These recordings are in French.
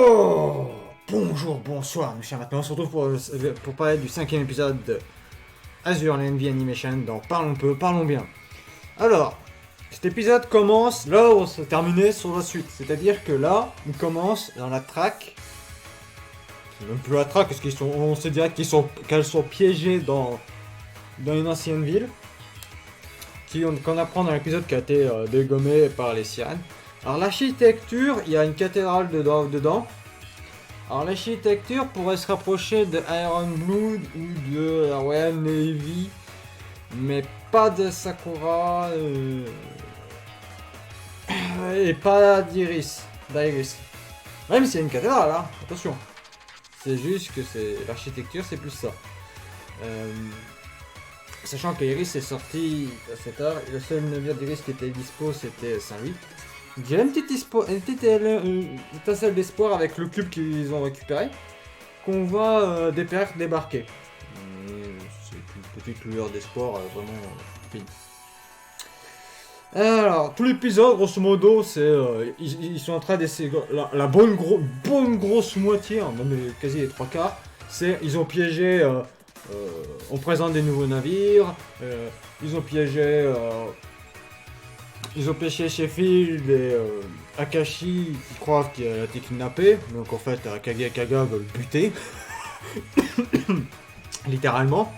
Oh, bonjour, bonsoir, mes chers maintenant. On se retrouve pour parler du 5e épisode de Azure Envy Animation dans Parlons peu, parlons bien. Alors, cet épisode commence là où on s'est terminé sur la suite. C'est-à-dire que là, il commence dans la track. C'est même plus la track, parce on se dirait qu'elles sont piégées dans une ancienne ville. Qu'on apprend dans l'épisode qui a été dégommé par les sirènes. Alors l'architecture, il y a une cathédrale dedans. Alors l'architecture pourrait se rapprocher de Iron Blood ou de la Royal Navy, mais pas de Sakura et pas d'Iris. Même s'il y a une cathédrale, hein, attention. C'est juste que l'architecture, c'est plus ça. Sachant que Iris est sorti assez tard, le seul navire d'Iris qui était dispo c'était Saint-Louis. J'ai une petite étincelle d'espoir avec le cube qu'ils ont récupéré, qu'on va débarquer. C'est une petite lueur d'espoir vraiment fine. Alors, tout l'épisode, grosso modo, c'est ils sont en train d'essayer la bonne grosse moitié, hein, même quasi les 3/4, c'est ils ont piégé. On présente des nouveaux navires. Ils ont piégé Sheffield et Akashi qui croient qu'elle a été kidnappée. Donc en fait, Akage et Kaga veulent le buter. Littéralement.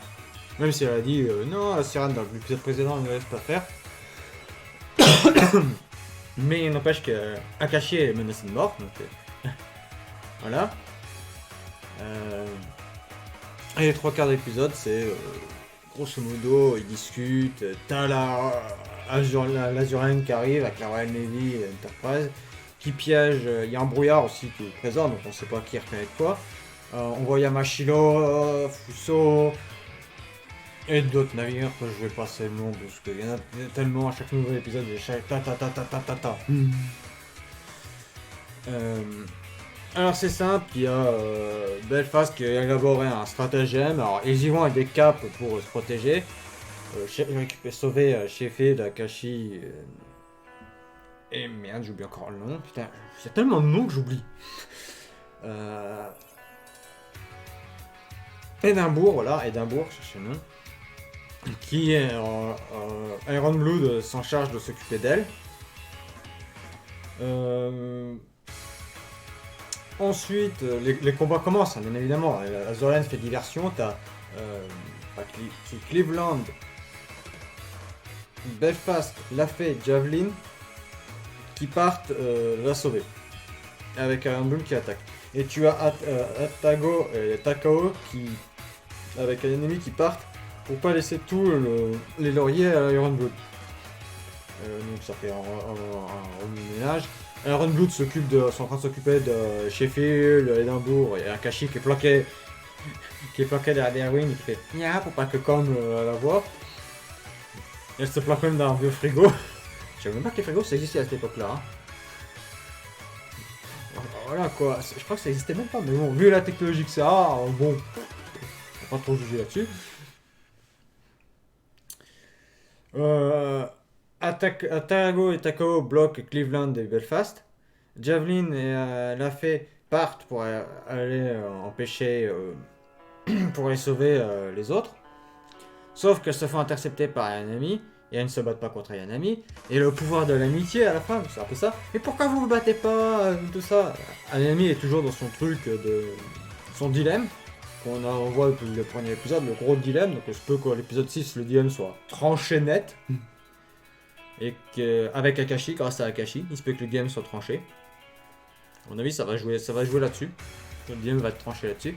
Même si elle a dit non, la sirène dans l'épisode précédent ne laisse pas faire. Mais il n'empêche que Akashi est menacé de mort. Donc voilà. Et les 3/4 d'épisode, c'est grosso modo, ils discutent. T'as l'Azurian qui arrive avec la Royal Navy et Enterprise qui piège. Il y a un brouillard aussi qui est présent, donc on sait pas qui reconnaît quoi. On voit Yamashiro, Fuso et d'autres navires que je vais passer le nom parce qu'il y en a tellement à chaque nouvel épisode. Alors c'est simple, il y a Belfast qui a élaboré un stratagème. Alors ils y vont avec des capes pour se protéger. Sauver Sheffield, Akashi et merde, j'oublie encore le nom. Putain, il y a tellement de noms que j'oublie. Édimbourg, voilà, Édimbourg, cherchez le nom. Qui est Iron Blood s'en charge de s'occuper d'elle. Ensuite, les combats commencent, hein, bien évidemment. Zolan fait diversion. T'as Cleveland, Belfast, Lafay, Javelin qui partent la sauver. Avec Iron Bull qui attaque. Et tu as Atago et Takao qui, avec un ennemi qui partent pour pas laisser tout les lauriers à Iron Blood. Donc ça fait un reménage. Iron Blood sont en train de s'occuper de Sheffield, Edinburgh et Akashi qui est planqué derrière Wing et qui fait nia pour pas que Kong la voie. Elle se planque même dans un vieux frigo. Je savais même pas que les frigos ça existait à cette époque-là. Hein. Voilà quoi, je crois que ça existait même pas, mais bon, vu la technologie que ça a, bon, on va pas trop juger là-dessus. Atago et Takao bloquent Cleveland et Belfast. Javelin et Lafay partent pour aller empêcher, pour aller sauver les autres. Sauf qu'elles se font intercepter par Yanami, et elles ne se battent pas contre Yanami. Et le pouvoir de l'amitié à la fin, c'est un peu ça. Et pourquoi vous vous battez pas, tout ça. Yanami est toujours dans son truc de son dilemme. On voit depuis le premier épisode, le gros dilemme. Donc il se peut qu'à l'épisode 6, le dilemme soit tranché net. Et qu'avec Akashi, grâce à Akashi, il se peut que le game soit tranché. À mon avis, ça va jouer là-dessus. Le game va être tranché là-dessus.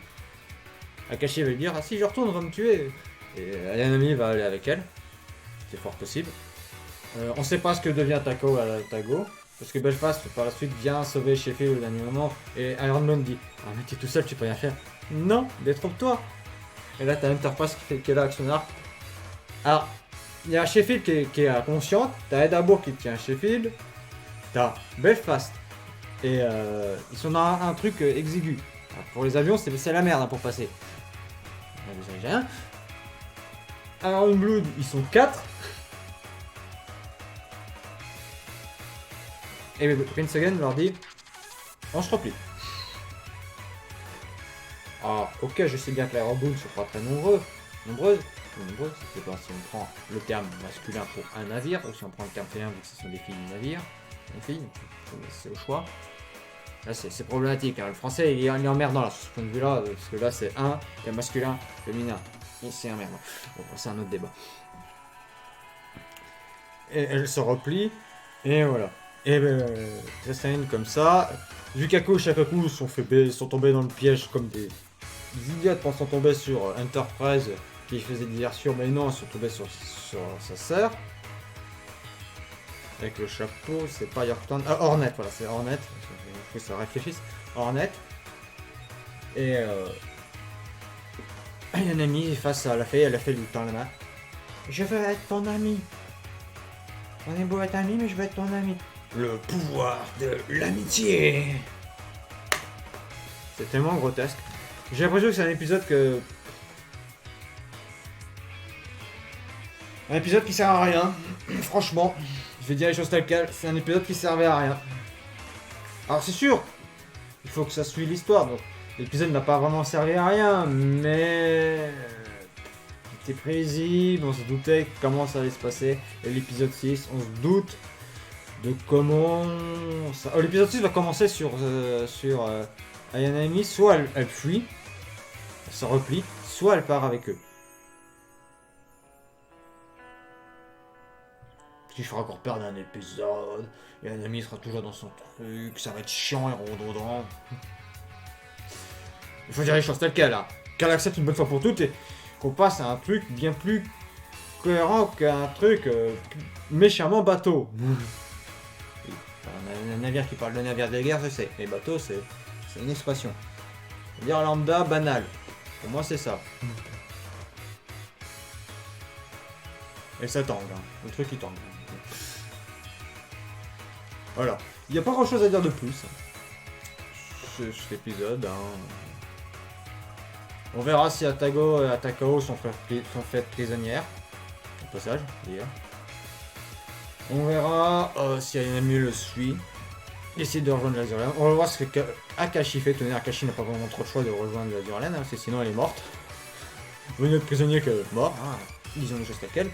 Akashi va lui dire, ah si je retourne, on va me tuer. Et Yanami va aller avec elle. C'est fort possible. On sait pas ce que devient Takao à Tago. Parce que Belfast, par la suite, vient sauver Sheffield au dernier moment. Et Iron Man dit, ah mais t'es tout seul, tu peux rien faire. Non, détrompe-toi. Et là, t'as Enterprise qui est là avec son arc. Alors, il y a Sheffield qui est consciente, t'as Edinburgh qui tient Sheffield, t'as Belfast. Et ils sont dans un truc exigu. Alors, pour les avions, c'est la merde hein, pour passer. Vous savez rien. Iron Blood, ils sont 4. Et Prince Again leur dit on se replie. Alors, ok, je sais bien que les robots ne sont pas très nombreuses. Nombreuses, c'est pas si on prend le terme masculin pour un navire, ou si on prend le terme féminin vu que ce sont des filles du navire. Une fille, c'est au choix. Là, c'est problématique. Hein. Le français, il est emmerdant là, sur ce point de vue-là, parce que là, c'est un, il y a masculin, féminin. Et c'est emmerdant. Bon, c'est un autre débat. Et elle se replie, et voilà. Et ça se termine comme ça. Yukaku et Shakaku sont tombés dans le piège comme des idiotes pensant tomber sur Enterprise qui faisait diversion, mais non, ils sont tombés sur sa sœur. Avec le chapeau, c'est pas Yorktown. Ah, Hornet, voilà, c'est Hornet. Il faut que ça réfléchisse. Hornet. Et il y a un ami face à la fée, elle a fait lui tend la main. Je veux être ton ami. On est beau être amis, mais je veux être ton ami. Le pouvoir de l'amitié. C'est tellement grotesque. J'ai l'impression que c'est un épisode que... Un épisode qui sert à rien. Franchement, je vais dire les choses telles quelles. C'est un épisode qui servait à rien. Alors c'est sûr, il faut que ça suive l'histoire. Donc l'épisode n'a pas vraiment servi à rien, mais... C'était prévisible, on se doutait comment ça allait se passer. Et l'épisode 6, on se doute de comment... Ça... Oh, l'épisode 6 va commencer sur Ayanami, soit elle fuit, elle se replie, soit elle part avec eux. Ce qui fera encore perdre un épisode, Ayanami sera toujours dans son truc, ça va être chiant et redondant. Il faut dire les choses telles quelles, là. Qu'elle accepte une bonne fois pour toutes et qu'on passe à un truc bien plus cohérent qu'un truc méchamment bateau. Un navire qui parle de navire de guerre, je sais, mais bateau, c'est une expression. Dire lambda, banal. Pour moi, c'est ça. Et ça tangue, hein. Le truc il tangue. Voilà. Il n'y a pas grand chose à dire de plus. Cet épisode, hein. On verra si Atago et Atakao sont faites prisonnières. Au passage, d'ailleurs. On verra si Ayanami le suit. Essayer de rejoindre l'Azurian. On va voir ce que Akashi fait. Tenez, Akashi n'a pas vraiment trop de choix de rejoindre l'Azurian, hein, parce que sinon elle est morte. Vous n'êtes prisonnier qu'elle est morte. Ah, disons les choses telles quelles.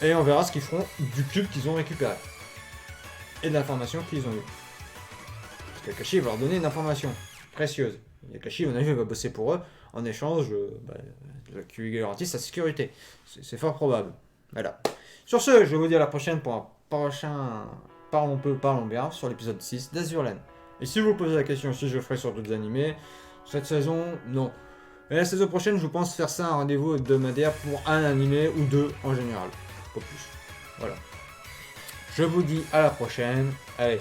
Et on verra ce qu'ils feront du cube qu'ils ont récupéré. Et de l'information qu'ils ont eue. Parce qu'Akashi va leur donner une information précieuse. Et Akashi, on a vu, va bosser pour eux. En échange, qui lui garantit sa sécurité. C'est fort probable. Voilà. Sur ce, je vais vous dire à la prochaine pour un prochain Parlons peu, parlons bien sur l'épisode 6 d'Azurlen. Et si vous vous posez la question si je ferai sur d'autres animés, cette saison, non. Et la saison prochaine, je pense faire ça un rendez-vous hebdomadaire pour un animé ou deux en général. Pas plus. Voilà. Je vous dis à la prochaine. Allez.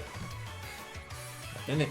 Bonne année.